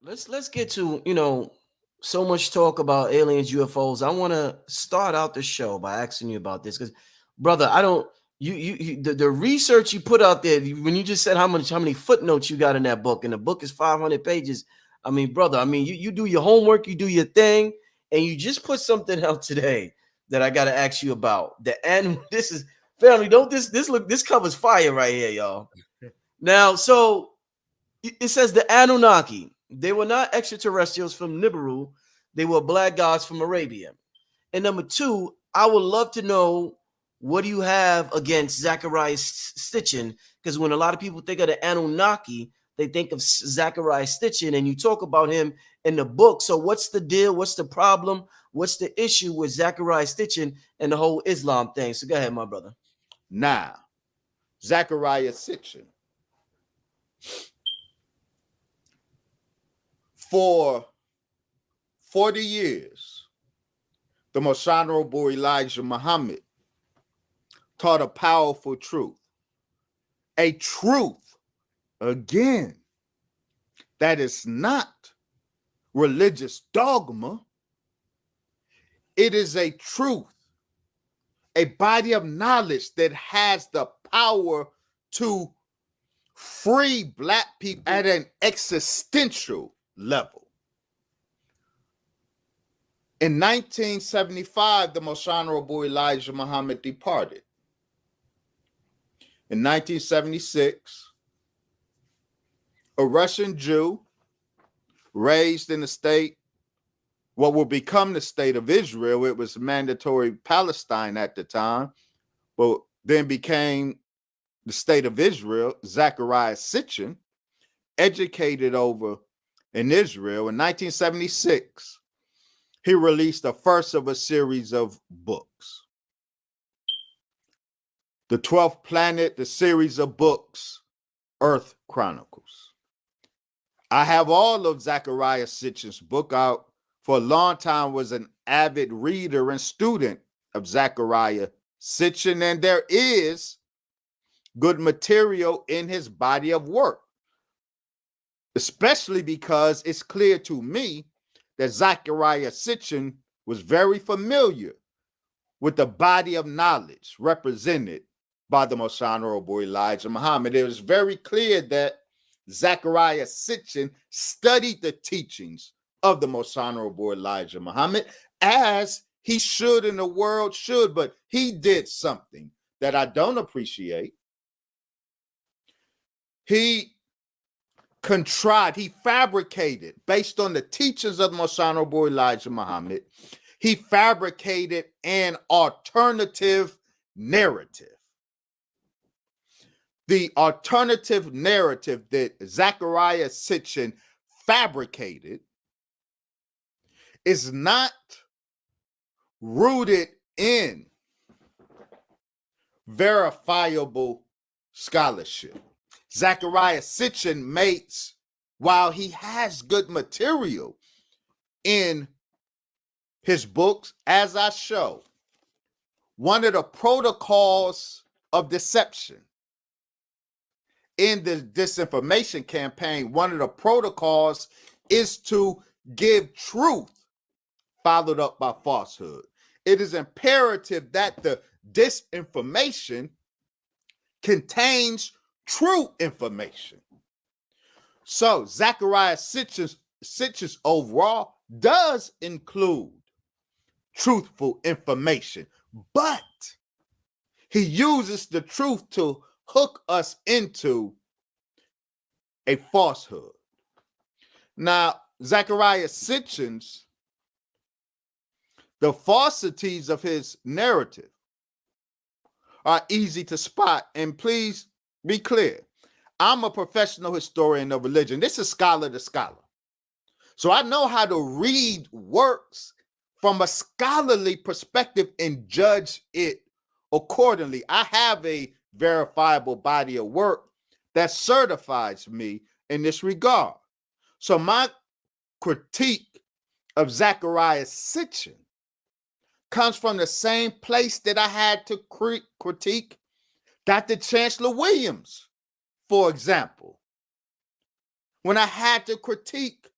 let's get to, so much talk about aliens, UFOs. I want to start out the show by asking you about this because, brother, I don't. The research you put out there when you just said how many footnotes you got in that book, and the book is 500 pages. I mean, brother, I mean, you do your homework, you do your thing, and you just put something out today that I got to ask you about. And this is family. Don't this covers fire right here, y'all. Now, so it says the Anunnaki. They were not extraterrestrials from Nibiru. They were black gods from Arabia. And number two, I would love to know what do you have against Zecharia Sitchin? Because when a lot of people think of the Anunnaki, they think of Zecharia Sitchin, and you talk about him in the book. So what's the deal? What's the problem? What's the issue with Zecharia Sitchin and the whole Islam thing? So go ahead, my brother. Now, Zecharia Sitchin. For 40 years, the Most Honorable Elijah Muhammad taught a powerful truth. A truth, again, that is not religious dogma. It is a truth, a body of knowledge that has the power to free Black people at an existential level. In 1975, the Most Honorable Elijah Muhammad departed. In 1976, a Russian Jew raised in the state, what will become the state of Israel. It was mandatory Palestine at the time, but then became the state of Israel. Zecharia Sitchin, educated over in Israel. In 1976, he released the first of a series of books. The 12th Planet, the series of books, Earth Chronicles. I have all of Zecharia Sitchin's book out. For a long time was an avid reader and student of Zecharia Sitchin, and there is good material in his body of work, especially because it's clear to me that Zecharia Sitchin was very familiar with the body of knowledge represented by the Most Honorable Elijah Muhammad. It was very clear that Zecharia Sitchin studied the teachings of the Most Honorable Elijah Muhammad, as he should and the world should, but he did something that I don't appreciate. He contrived, he fabricated, based on the teachings of the Most Honorable Elijah Muhammad, he fabricated an alternative narrative. The alternative narrative that Zecharia Sitchin fabricated is not rooted in verifiable scholarship. Zecharia Sitchin makes, while he has good material in his books, as I show, one of the protocols of deception in the disinformation campaign, one of the protocols is to give truth followed up by falsehood. It is imperative that the disinformation contains true information. So Zecharia Sitchin's overall does include truthful information, but he uses the truth to hook us into a falsehood. Now, Zecharia Sitchin's, the falsities of his narrative are easy to spot. And please be clear, I'm a professional historian of religion. This is scholar to scholar. So I know how to read works from a scholarly perspective and judge it accordingly. I have a verifiable body of work that certifies me in this regard. So my critique of Zecharia Sitchin comes from the same place that I had to critique Dr. Chancellor Williams, for example. When I had to critique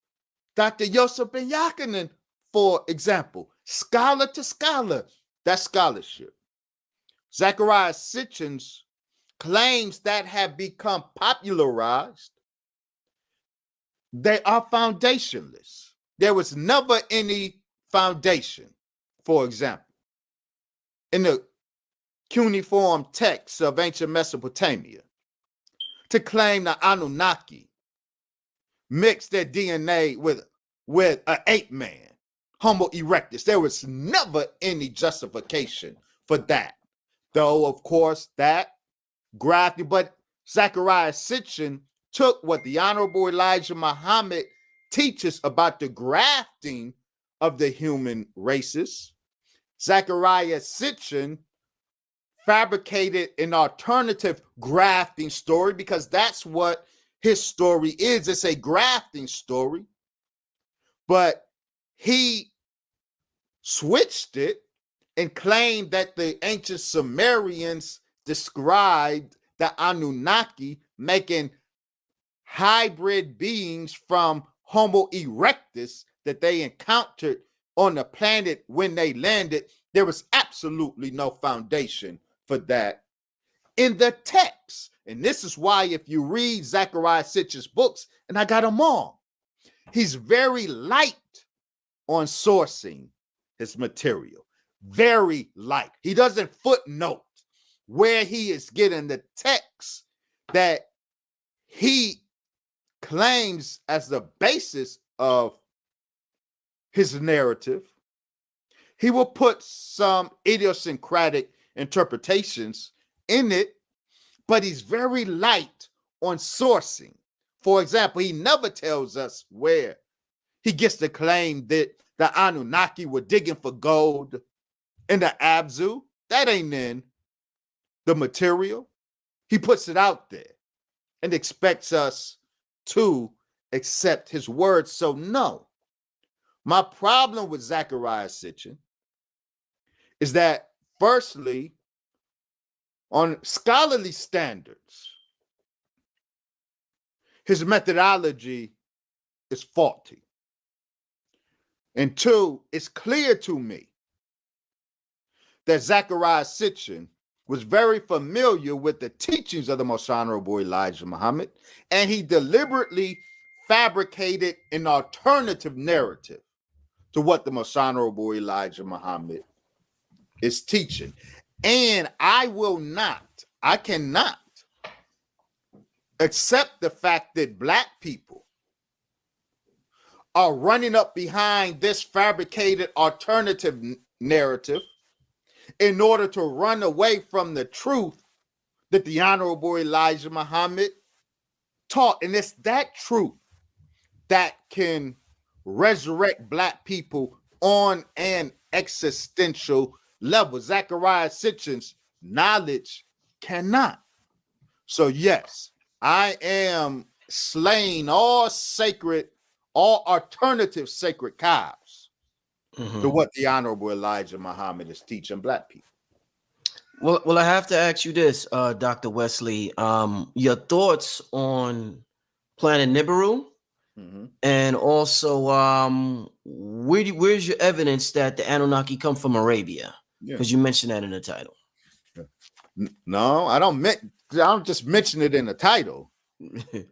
Dr. Yosef Ben Yakinen, for example, scholar to scholar, that's scholarship. Zecharia Sitchin's claims that have become popularized, they are foundationless. There was never any foundation, for example, in the cuneiform texts of ancient Mesopotamia, to claim the Anunnaki mixed their DNA with an ape man, Homo erectus. There was never any justification for that. Though, of course, that grafting, but Zecharia Sitchin took what the Honorable Elijah Muhammad teaches about the grafting of the human races. Zecharia Sitchin fabricated an alternative grafting story, because that's what his story is. It's a grafting story, but he switched it and claimed that the ancient Sumerians described the Anunnaki making hybrid beings from Homo erectus that they encountered on the planet when they landed. There was absolutely no foundation for that in the text. And this is why, if you read Zecharia Sitchin's books, and I got them all, he's very light on sourcing his material. Very light. He doesn't footnote where he is getting the text that he claims as the basis of his narrative. He will put some idiosyncratic interpretations in it, but he's very light on sourcing. For example, he never tells us where he gets the claim that the Anunnaki were digging for gold in the Abzu. That ain't in the material. He puts it out there and expects us to accept his words. So no, my problem with Zecharia Sitchin is that, firstly, on scholarly standards, his methodology is faulty. And two, it's clear to me that Zecharia Sitchin was very familiar with the teachings of the Most Honorable Elijah Muhammad, and he deliberately fabricated an alternative narrative to what the Most Honorable Elijah Muhammad is teaching. And I cannot accept the fact that Black people are running up behind this fabricated alternative narrative in order to run away from the truth that the Honorable Elijah Muhammad taught. And it's that truth that can resurrect Black people on an existential level. Zecharia Sitchin's knowledge cannot. So yes, I am slaying all alternative sacred cows to what the Honorable Elijah Muhammad is teaching Black people. Well, I have to ask you this, Dr. Wesley. Your thoughts on Planet Nibiru, and also where's your evidence that the Anunnaki come from Arabia? Because you mentioned that in the title. No, I don't just mention it in the title.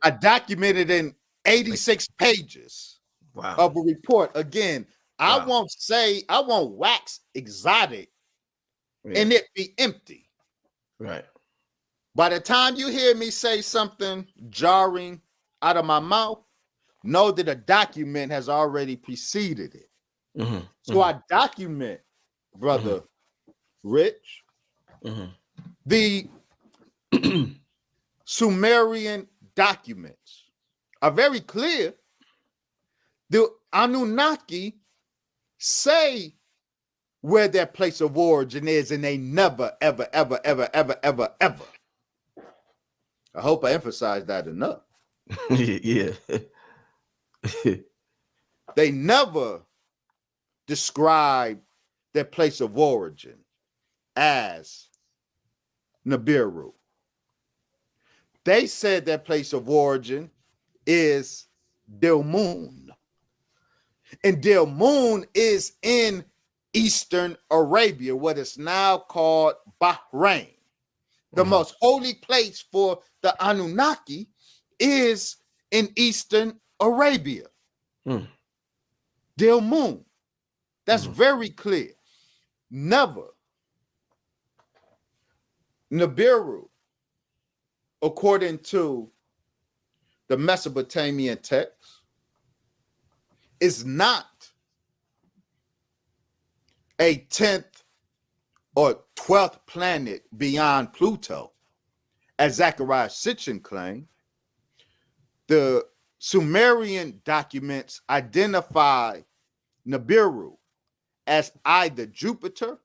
I documented in 86 pages of a report. Again, I won't wax exotic and it be empty. Right. By the time you hear me say something jarring out of my mouth, know that a document has already preceded it. So I document, brother Rich, the Sumerian documents are very clear. The Anunnaki say where their place of origin is, and they never, ever, ever, ever, ever, ever, ever. I hope I emphasized that enough. Yeah. They never describe their place of origin as Nibiru. They said their place of origin is Dilmun. And Moon is in Eastern Arabia, what is now called Bahrain. The most holy place for the Anunnaki is in Eastern Arabia. Moon. That's very clear. Never. Nibiru, according to the Mesopotamian text, is not a 10th or 12th planet beyond Pluto, as Zecharia Sitchin claimed. The Sumerian documents identify Nibiru as either Jupiter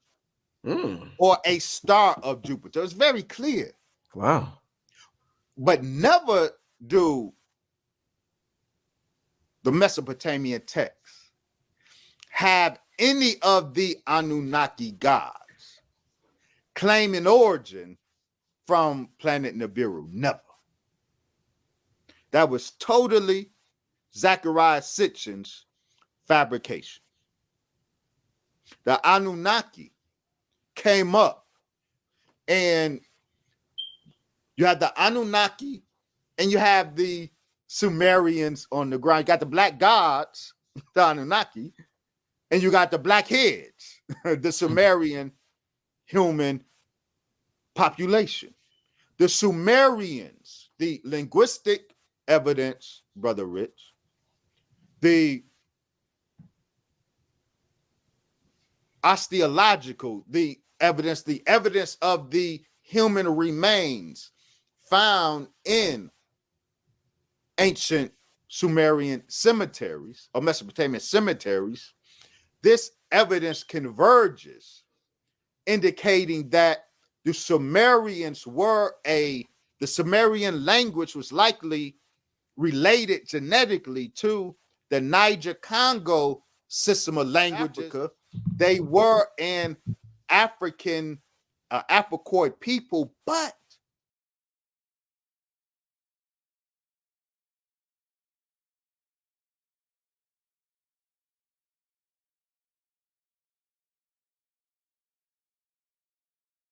or a star of Jupiter. It's very clear. Wow. But never do the Mesopotamian texts have any of the Anunnaki gods claiming origin from planet Nibiru. Never. That was totally Zecharia Sitchin's fabrication. The Anunnaki came up, and you have the Anunnaki and you have the Sumerians on the ground. You got the black gods, the Anunnaki, and you got the black heads, the Sumerian human population. The Sumerians, the linguistic evidence, Brother Rich, the osteological, the evidence of the human remains found in ancient Sumerian cemeteries or Mesopotamian cemeteries, this evidence converges, indicating that the Sumerians the Sumerian language was likely related genetically to the Niger-Congo system of languages. They were an African, Africoid people, but